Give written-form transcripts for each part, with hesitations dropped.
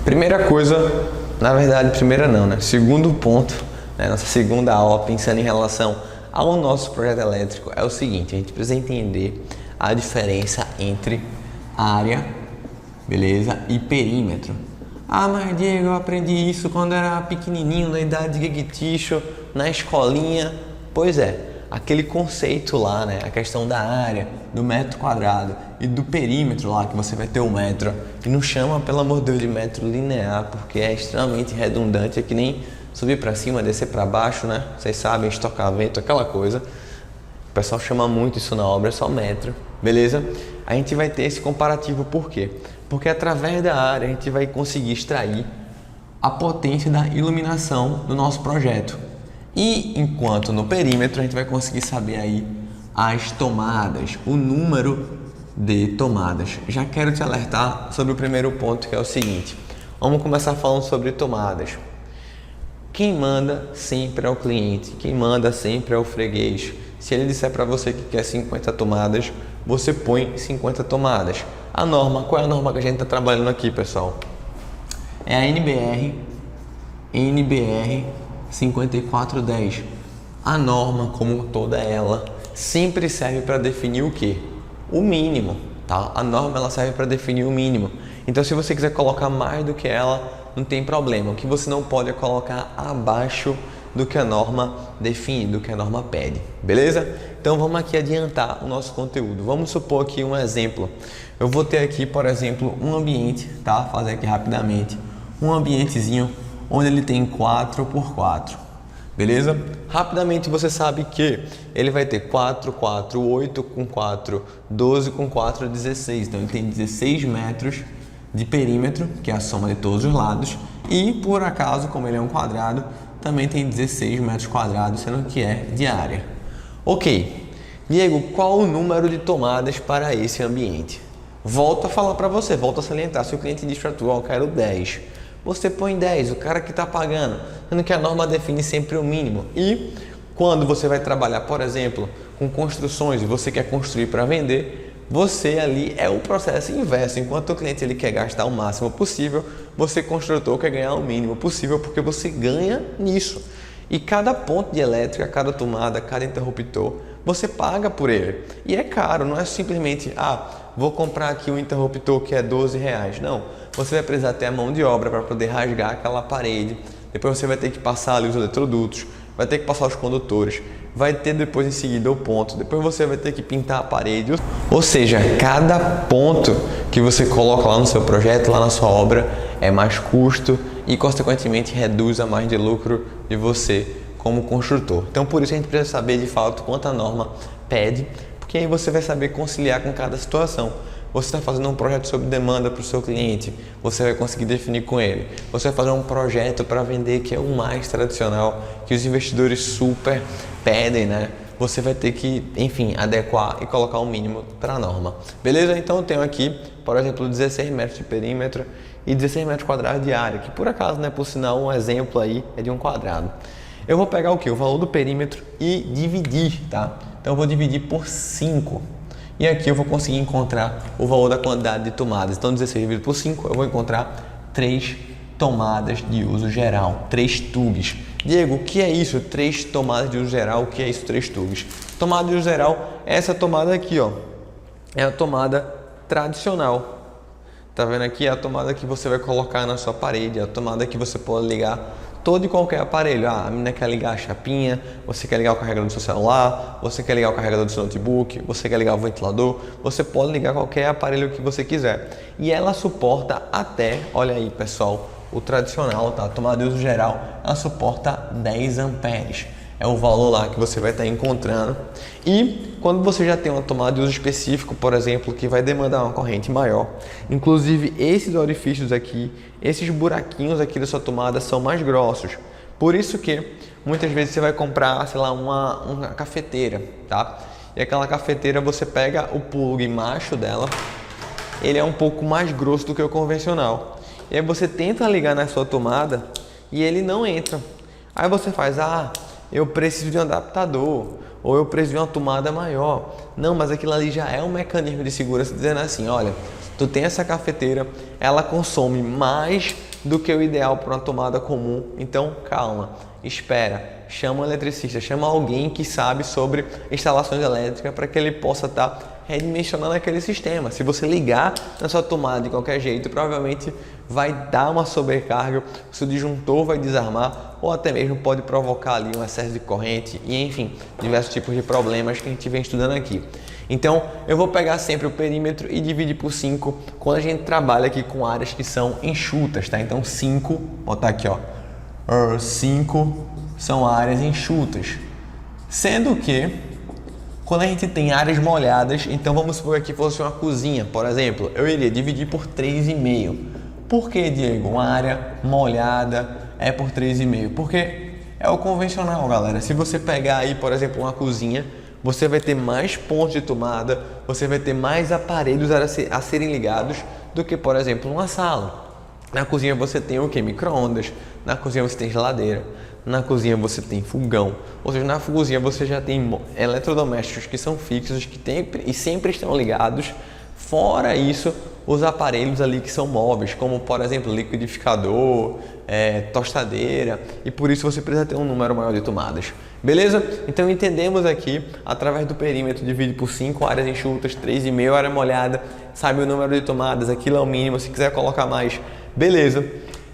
Primeira coisa, na verdade, primeira não, né? Segundo ponto, né? Nossa segunda aula, pensando em relação ao nosso projeto elétrico, é o seguinte: a gente precisa entender a diferença entre área, beleza, e perímetro. Ah, mas Diego, eu aprendi isso quando era pequenininho, na idade de Gigiticho, na escolinha. Pois é, aquele conceito lá, né, a questão da área, do metro quadrado e do perímetro lá, que você vai ter um metro. E não chama, pelo amor de Deus, de metro linear, porque é extremamente redundante, é que nem subir para cima, descer para baixo, né? Vocês sabem, estocar vento, aquela coisa. O pessoal chama muito isso na obra, é só metro, beleza? A gente vai ter esse comparativo, por quê? Porque através da área a gente vai conseguir extrair a potência da iluminação do nosso projeto. E enquanto no perímetro a gente vai conseguir saber aí as tomadas, o número de tomadas. Já quero te alertar sobre o primeiro ponto, que é o seguinte: vamos começar falando sobre tomadas. Quem manda sempre é o cliente, quem manda sempre é o freguês. Se ele disser para você que quer 50 tomadas, você põe 50 tomadas. A norma, qual é a norma que a gente está trabalhando aqui, pessoal? É a NBR 5410. A norma, como toda ela, sempre serve para definir o quê? O mínimo, tá? A norma ela serve para definir o mínimo. Então, se você quiser colocar mais do que ela, não tem problema. O que você não pode é colocar abaixo do que a norma define, do que a norma pede, beleza? Então vamos aqui adiantar o nosso conteúdo. Vamos supor aqui um exemplo. Eu vou ter aqui, por exemplo, um ambiente, tá? Fazer aqui rapidamente. Um ambientezinho onde ele tem 4x4, beleza? Rapidamente você sabe que ele vai ter 4, 4, 8 com 4, 12 com 4, 16. Então ele tem 16 metros de perímetro, que é a soma de todos os lados. E por acaso, como ele é um quadrado, também tem 16 metros quadrados, sendo que é de área. Ok, Diego, qual o número de tomadas para esse ambiente? Volto a falar para você, volto a salientar. Se o cliente diz para tu, eu quero 10, você põe 10, o cara que está pagando, sendo que a norma define sempre o mínimo. E quando você vai trabalhar, por exemplo, com construções e você quer construir para vender, você ali é o processo inverso. Enquanto o cliente ele quer gastar o máximo possível, você, construtor, quer ganhar o mínimo possível, porque você ganha nisso. E cada ponto de elétrica, cada tomada, cada interruptor, você paga por ele. E é caro, não é simplesmente, vou comprar aqui um interruptor que é R$12. Não, você vai precisar ter a mão de obra para poder rasgar aquela parede. Depois você vai ter que passar ali os eletrodutos, vai ter que passar os condutores, vai ter depois em seguida o ponto, depois você vai ter que pintar a parede. Ou seja, cada ponto que você coloca lá no seu projeto, lá na sua obra, é mais custo e consequentemente reduz a margem de lucro de você como construtor. Então por isso a gente precisa saber de fato quanto a norma pede, porque aí você vai saber conciliar com cada situação. Você está fazendo um projeto sob demanda para o seu cliente, você vai conseguir definir com ele. Você vai fazer um projeto para vender, que é o mais tradicional, que os investidores super pedem, né? Você vai ter que, enfim, adequar e colocar o mínimo para a norma. Beleza? Então eu tenho aqui, por exemplo, 16 metros de perímetro e 16 metros quadrados de área, que por acaso, né, por sinal, um exemplo aí é de um quadrado. Eu vou pegar o que? O valor do perímetro e dividir, tá? Então eu vou dividir por 5. E aqui eu vou conseguir encontrar o valor da quantidade de tomadas. Então 16 dividido por 5, eu vou encontrar 3 tomadas de uso geral, 3 tubos. Diego, o que é isso? 3 tomadas de uso geral, o que é isso? 3 tubos. Tomada de uso geral é essa tomada aqui, ó. É a tomada tradicional. Tá vendo aqui? É a tomada que você vai colocar na sua parede, é a tomada que você pode ligar todo e qualquer aparelho. A menina quer ligar a chapinha, você quer ligar o carregador do seu celular, você quer ligar o carregador do seu notebook, você quer ligar o ventilador, você pode ligar qualquer aparelho que você quiser. E ela suporta até, olha aí pessoal, o tradicional, tá? A tomada de uso geral, ela suporta 10 amperes. É o valor lá que você vai estar encontrando. E quando você já tem uma tomada de uso específico, por exemplo, que vai demandar uma corrente maior, inclusive esses orifícios aqui, esses buraquinhos aqui da sua tomada são mais grossos. Por isso que muitas vezes você vai comprar, sei lá, uma cafeteira, tá? E aquela cafeteira você pega o plug macho dela, ele é um pouco mais grosso do que o convencional. E aí você tenta ligar na sua tomada e ele não entra. Aí você faz, eu preciso de um adaptador, ou eu preciso de uma tomada maior. Não, mas aquilo ali já é um mecanismo de segurança dizendo assim, olha, tu tem essa cafeteira, ela consome mais do que o ideal para uma tomada comum. Então, calma, espera, chama um eletricista, chama alguém que sabe sobre instalações elétricas para que ele possa estar redimensionando aquele sistema. Se você ligar na sua tomada de qualquer jeito, provavelmente vai dar uma sobrecarga, o seu disjuntor vai desarmar ou até mesmo pode provocar ali um excesso de corrente e enfim, diversos tipos de problemas que a gente vem estudando aqui. Então, eu vou pegar sempre o perímetro e dividir por 5 quando a gente trabalha aqui com áreas que são enxutas, tá? Então, 5, vou botar aqui, ó, 5 são áreas enxutas. Sendo que, quando a gente tem áreas molhadas, então vamos supor que fosse uma cozinha, por exemplo, eu iria dividir por 3,5. Por que, Diego? Uma área molhada é por 3,5? Porque é o convencional, galera. Se você pegar aí, por exemplo, uma cozinha, você vai ter mais pontos de tomada, você vai ter mais aparelhos a serem ligados do que, por exemplo, uma sala. Na cozinha você tem o que? Micro-ondas. Na cozinha você tem geladeira. Na cozinha você tem fogão. Ou seja, na cozinha você já tem eletrodomésticos que são fixos, que tem, e sempre estão ligados. Fora isso, os aparelhos ali que são móveis, como por exemplo liquidificador, tostadeira, e por isso você precisa ter um número maior de tomadas. Beleza? Então entendemos aqui, através do perímetro, divide por 5 áreas enxutas, 3,5 área molhada, sabe o número de tomadas, aquilo é o mínimo, se quiser colocar mais, beleza.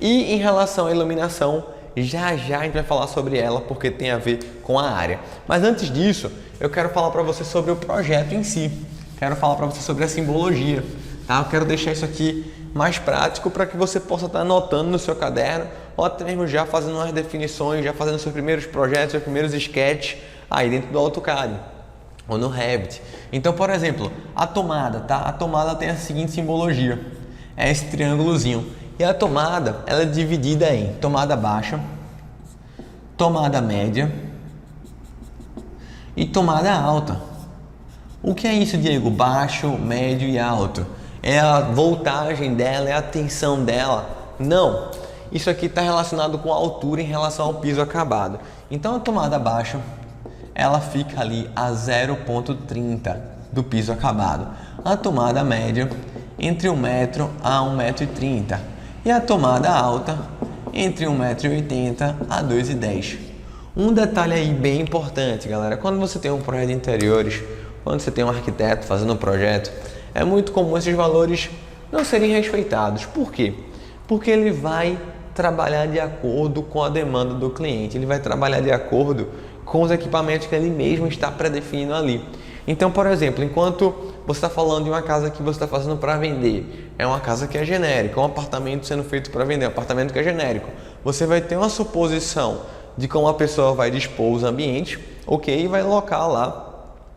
E em relação à iluminação, já a gente vai falar sobre ela, porque tem a ver com a área. Mas antes disso, eu quero falar para você sobre o projeto em si. Quero falar para você sobre a simbologia, tá? Eu quero deixar isso aqui mais prático para que você possa estar anotando no seu caderno ou até mesmo já fazendo umas definições, já fazendo seus primeiros projetos, seus primeiros sketches aí dentro do AutoCAD ou no Revit. Então, por exemplo, a tomada, tá? A tomada tem a seguinte simbologia, é esse triângulozinho. E a tomada, ela é dividida em tomada baixa, tomada média e tomada alta. O que é isso, Diego? Baixo, médio e alto. É a voltagem dela, é a tensão dela? Não. Isso aqui está relacionado com a altura em relação ao piso acabado. Então a tomada baixa, ela fica ali a 0,30 do piso acabado. A tomada média, entre 1 metro a 1,30 m. E a tomada alta, entre 1,80 m a 2,10 m. Um detalhe aí bem importante, galera. Quando você tem um projeto de interiores, quando você tem um arquiteto fazendo um projeto, é muito comum esses valores não serem respeitados. Por quê? Porque ele vai trabalhar de acordo com a demanda do cliente, ele vai trabalhar de acordo com os equipamentos que ele mesmo está predefinindo ali. Então, por exemplo, enquanto você está falando de uma casa que você está fazendo para vender, é uma casa que é genérica, um apartamento sendo feito para vender, um apartamento que é genérico, você vai ter uma suposição de como a pessoa vai dispor os ambientes, ok, e vai alocar lá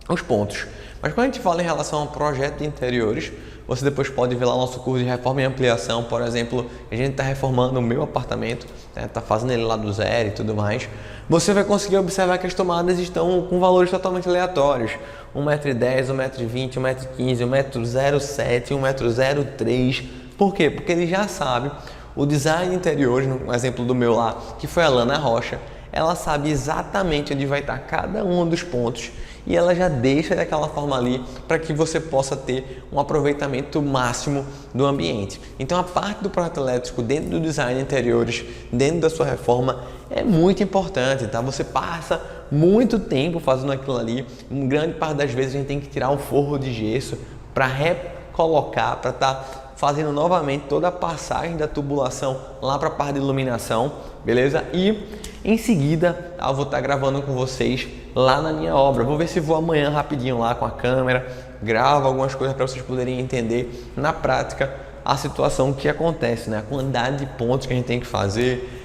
os pontos. Mas quando a gente fala em relação ao projeto de interiores, você depois pode ver lá o nosso curso de reforma e ampliação, por exemplo, a gente está reformando o meu apartamento, está fazendo ele lá do zero e tudo mais. Você vai conseguir observar que as tomadas estão com valores totalmente aleatórios. 1,10 m, 1,20 m, 1,15 m, 1,07 m, 1,03 m. Por quê? Porque ele já sabe, o design de interiores, no exemplo do meu lá, que foi a Lana Rocha, ela sabe exatamente onde vai estar cada um dos pontos e ela já deixa daquela forma ali para que você possa ter um aproveitamento máximo do ambiente. Então a parte do projeto elétrico dentro do design de interiores, dentro da sua reforma, é muito importante, tá? Você passa muito tempo fazendo aquilo ali, grande parte das vezes a gente tem que tirar o forro de gesso para recolocar, para estar fazendo novamente toda a passagem da tubulação lá para a parte de iluminação, beleza? E em seguida eu vou estar gravando com vocês lá na minha obra. Vou ver se vou amanhã rapidinho lá com a câmera, gravo algumas coisas para vocês poderem entender na prática a situação que acontece, né? A quantidade de pontos que a gente tem que fazer,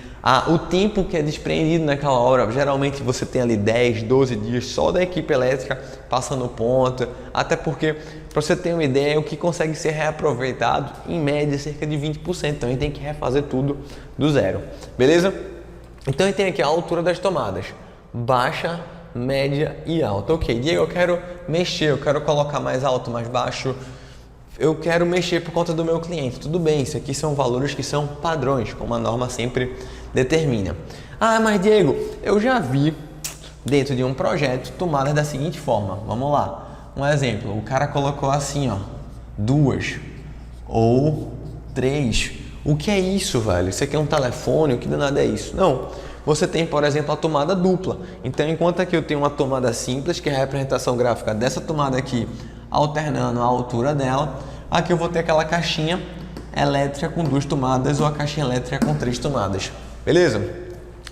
o tempo que é desprendido naquela obra. Geralmente você tem ali 10, 12 dias só da equipe elétrica passando ponto, até porque, para você ter uma ideia, o que consegue ser reaproveitado, em média, cerca de 20%. Então a gente tem que refazer tudo do zero, beleza? Então a gente tem aqui a altura das tomadas, baixa, média e alta. Ok, Diego, eu quero mexer, eu quero colocar mais alto, mais baixo, eu quero mexer por conta do meu cliente. Tudo bem, isso aqui são valores que são padrões, como a norma sempre determina. Ah, mas Diego, eu já vi dentro de um projeto tomadas da seguinte forma. Vamos lá, um exemplo, o cara colocou assim, ó, 2 ou 3 O que é isso, velho? Isso aqui é um telefone? O que danado é isso? Não. Você tem, por exemplo, a tomada dupla. Então, enquanto aqui eu tenho uma tomada simples, que é a representação gráfica dessa tomada aqui, alternando a altura dela, aqui eu vou ter aquela caixinha elétrica com 2 tomadas ou a caixinha elétrica com 3 tomadas. Beleza?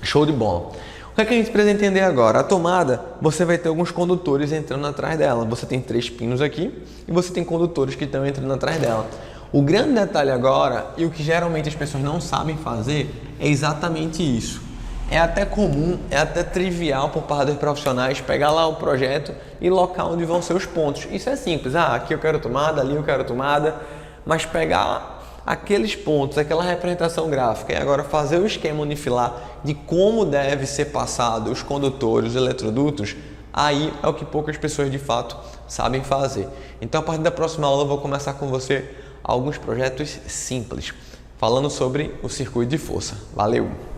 Show de bola. O que é que a gente precisa entender agora? A tomada, você vai ter alguns condutores entrando atrás dela. Você tem 3 pinos aqui e você tem condutores que estão entrando atrás dela. O grande detalhe agora, e o que geralmente as pessoas não sabem fazer, é exatamente isso. É até comum, é até trivial por parte dos profissionais pegar lá o projeto e local onde vão ser os pontos. Isso é simples. Aqui eu quero tomada, ali eu quero tomada, mas pegar aqueles pontos, aquela representação gráfica e agora fazer o esquema unifilar de como deve ser passado os condutores, os eletrodutos, aí é o que poucas pessoas de fato sabem fazer. Então, a partir da próxima aula eu vou começar com você alguns projetos simples, falando sobre o circuito de força. Valeu!